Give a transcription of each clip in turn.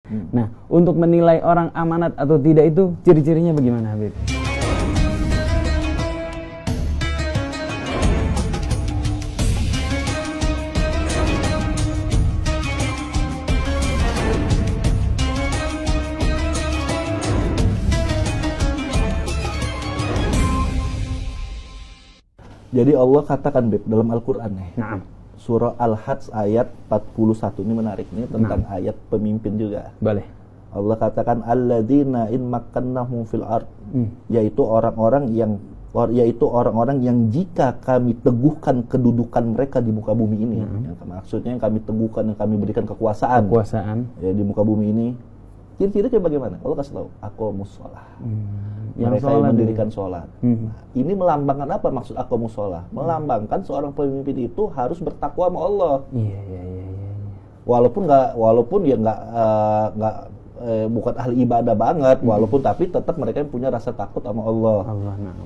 Nah, untuk menilai orang amanat atau tidak itu ciri-cirinya bagaimana, Habib? Jadi Allah katakan, Beb, dalam Al-Quran nih. Naam. Surah Al-Hajj ayat 41, ini menarik, ini tentang ayat pemimpin juga. Boleh. Allah katakan alladzina in makkannahum fil ard, yaitu orang-orang yang jika kami teguhkan kedudukan mereka di muka bumi ini. Yang maksudnya yang kami teguhkan, yang kami berikan kekuasaan ya di muka bumi ini. Ciri-ciri kayak bagaimana? Allah kasih tahu, aqomus shalah. Mereka yang mendirikan sholat. Nah, ini melambangkan apa maksud aqomus shalah? Melambangkan seorang pemimpin itu harus bertakwa sama Allah. Iya. Walaupun ya nggak bukan ahli ibadah banget, walaupun tapi tetap mereka yang punya rasa takut sama Allah.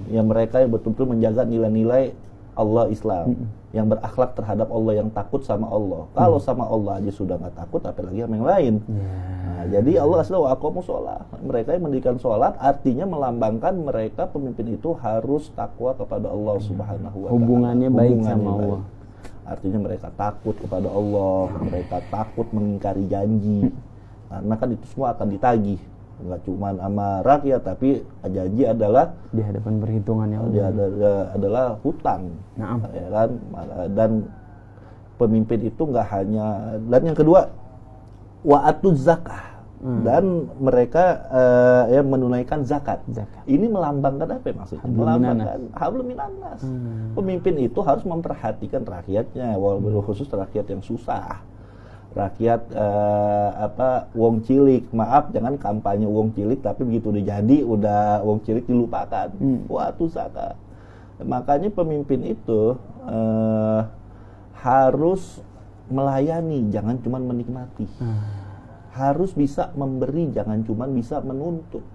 Yang mereka yang betul-betul menjaga nilai-nilai Allah Islam, yang berakhlak terhadap Allah, yang takut sama Allah. Kalau sama Allah aja sudah nggak takut, apalagi sama yang lain. Nah, jadi Allah asli waqamus sholat. Mereka yang mendirikan sholat artinya melambangkan mereka pemimpin itu harus takwa kepada Allah Subhanahu wa taala. Hubungannya baik sama Allah. Artinya mereka takut kepada Allah, mereka takut mengingkari janji. Karena kan itu semua akan ditagih. Enggak cuma sama rakyat, tapi janji adalah di hadapan perhitungannya adalah hutang. Ya kan? Dan pemimpin itu enggak hanya, dan yang kedua wa'atuz zakah. Dan mereka menunaikan zakat. Ini melambangkan apa maksudnya? Melambangkan hablum minannas. Pemimpin itu harus memperhatikan rakyatnya, walaupun khusus rakyat yang susah. Rakyat wong cilik, maaf jangan kampanye wong cilik, tapi begitu udah jadi udah wong cilik dilupakan. Waktu zakat. Makanya pemimpin itu harus melayani, jangan cuma menikmati. Harus bisa memberi, jangan cuma bisa menuntut.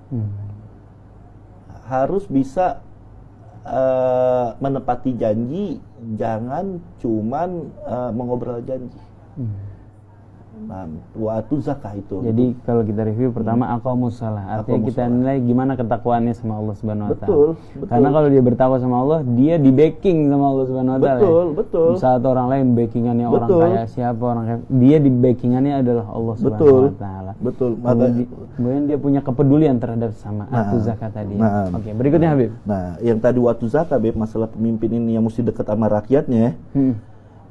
Harus bisa menepati janji, jangan cuma mengobrol janji. Nah, waktu zakah itu. Jadi kalau kita review pertama aqomus shalah, artinya kita nilai gimana ketakwaannya sama Allah Subhanahu wa taala. Betul. Karena kalau dia bertakwa sama Allah, dia di backing sama Allah Subhanahu wa taala. Betul. Saat orang lain backingannya orang kaya siapa, orang kaya, dia di backingannya adalah Allah Subhanahu wa taala. Betul. Kemudian dia punya kepedulian terhadap sama waktu zakat tadi. Oke, berikutnya Habib. Nah, yang tadi waktu zakat, Habib, masalah pemimpin ini yang mesti dekat sama rakyatnya.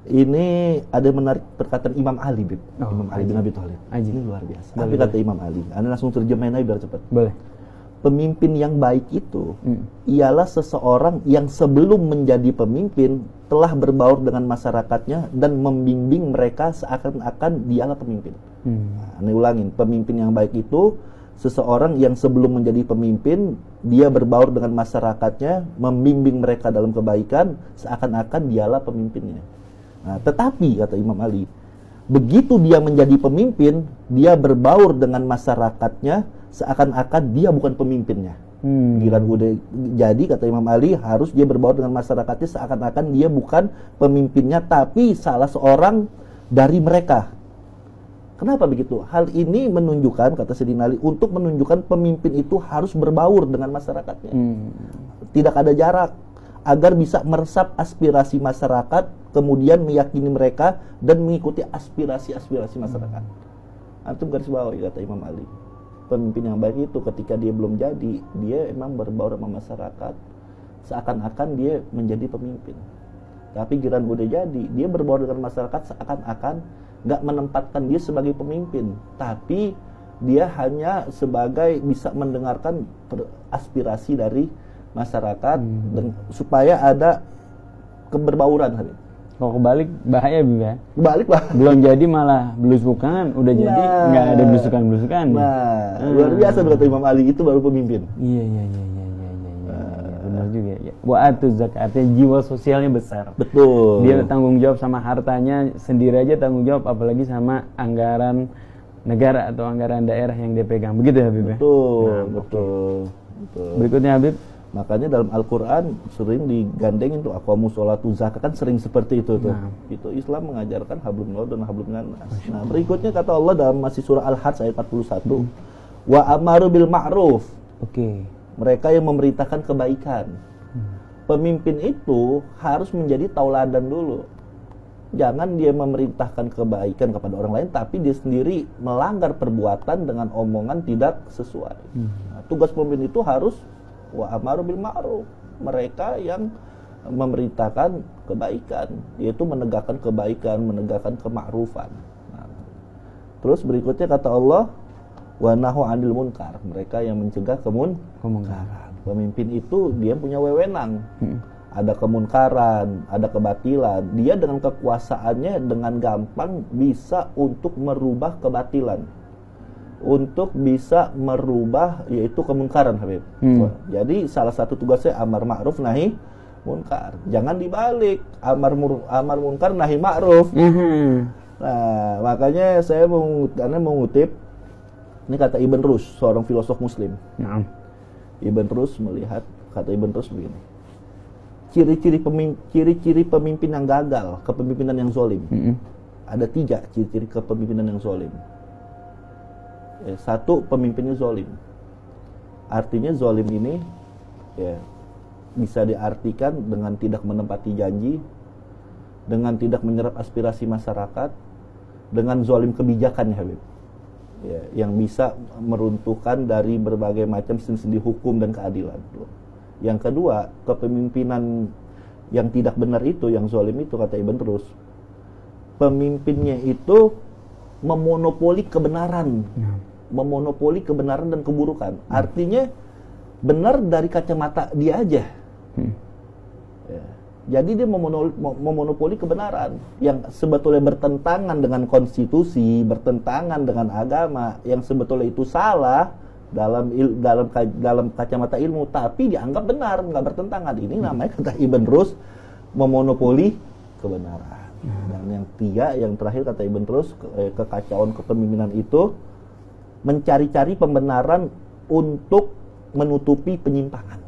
Ini ada menarik perkataan Imam Ali, Bib. Imam Ali bin Abi Thalib. Ini luar biasa. Tapi kata Imam Ali, Anda langsung terjemahin aja biar cepat. Boleh. Pemimpin yang baik itu ialah seseorang yang sebelum menjadi pemimpin telah berbaur dengan masyarakatnya dan membimbing mereka seakan-akan dialah pemimpin. Nah, ini ulangin, pemimpin yang baik itu seseorang yang sebelum menjadi pemimpin dia berbaur dengan masyarakatnya, membimbing mereka dalam kebaikan seakan-akan dialah pemimpinnya. Nah, tetapi kata Imam Ali, begitu dia menjadi pemimpin, dia berbaur dengan masyarakatnya seakan-akan dia bukan pemimpinnya. Giliran udah jadi, kata Imam Ali, harus dia berbaur dengan masyarakatnya seakan-akan dia bukan pemimpinnya, tapi salah seorang dari mereka. Kenapa begitu? Hal ini menunjukkan, kata Sayyidina Ali, untuk menunjukkan pemimpin itu harus berbaur dengan masyarakatnya. Tidak ada jarak, agar bisa meresap aspirasi masyarakat, kemudian meyakini mereka dan mengikuti aspirasi-aspirasi masyarakat. Antum garis bawahi, kata Imam Ali, pemimpin yang baik itu ketika dia belum jadi, dia emang berbaur sama masyarakat seakan-akan dia menjadi pemimpin. Tapi giliran udah jadi, dia berbaur dengan masyarakat seakan-akan nggak menempatkan dia sebagai pemimpin, tapi dia hanya sebagai bisa mendengarkan aspirasi dari masyarakat dan supaya ada keberbauran. Kalau kebalik bahaya, Bib, ya. Kebalik lah. Belum jadi malah belusukan, udah jadi nggak ada belusukan. Luar biasa kata Imam Ali, itu baru pemimpin. Iya. Benar juga ya. Wa'atuz zakat, artinya jiwa sosialnya besar. Betul. Dia tanggung jawab sama hartanya sendiri aja tanggung jawab, apalagi sama anggaran negara atau anggaran daerah yang dia pegang. Begitu ya, Habib? Betul. Berikutnya, Habib. Makanya dalam Al-Quran sering digandengin tuh aqamus sholatu zakat, kan sering seperti itu tuh. Itu Islam mengajarkan hablum minallah dan hablum minannas. Nah, berikutnya kata Allah dalam masih surah Al-Hajj ayat 41, wa amaru bil ma'ruf. Mereka yang memerintahkan kebaikan. Pemimpin itu harus menjadi tauladan dulu. Jangan dia memerintahkan kebaikan kepada orang lain tapi dia sendiri melanggar perbuatan dengan omongan tidak sesuai. Nah, tugas pemimpin itu harus wa amaru bil ma'ruf. Mereka yang memerintahkan kebaikan, yaitu menegakkan kebaikan, menegakkan kema'rufan. Nah, terus berikutnya kata Allah, wa nahu 'anil munkar. Mereka yang mencegah kemunkaran. Pemimpin itu dia punya wewenang. Ada kemunkaran, ada kebatilan. Dia dengan kekuasaannya dengan gampang bisa untuk merubah kebatilan, untuk bisa merubah yaitu kemungkaran, Habib. Jadi salah satu tugasnya amar ma'ruf nahi munkar. Jangan dibalik, amar munkar nahi ma'ruf. Nah, makanya saya mengutip ini kata Ibn Rushd, seorang filosof muslim. Ibn Rushd melihat, kata Ibn Rushd begini, ciri-ciri pemimpin yang gagal, kepemimpinan yang zalim. Ada 3 ciri-ciri kepemimpinan yang zalim. 1, pemimpinnya zalim. Artinya zalim ini ya bisa diartikan dengan tidak menepati janji, dengan tidak menyerap aspirasi masyarakat, dengan zalim kebijakannya, Habib. Ya, yang bisa meruntuhkan dari berbagai macam sendi hukum dan keadilan. Yang kedua, kepemimpinan yang tidak benar itu, yang zalim itu, kata Ibn Rushd, pemimpinnya itu memonopoli kebenaran. Memonopoli kebenaran dan keburukan. Artinya benar dari kacamata dia aja. Ya. Jadi dia memonopoli kebenaran yang sebetulnya bertentangan dengan konstitusi, bertentangan dengan agama, yang sebetulnya itu salah dalam kacamata ilmu, tapi dianggap benar, nggak bertentangan. Ini namanya, kata Ibn Rushd, memonopoli kebenaran. Dan yang 3, yang terakhir kata Ibn Rushd, kekacauan kepemimpinan itu mencari-cari pembenaran untuk menutupi penyimpangan.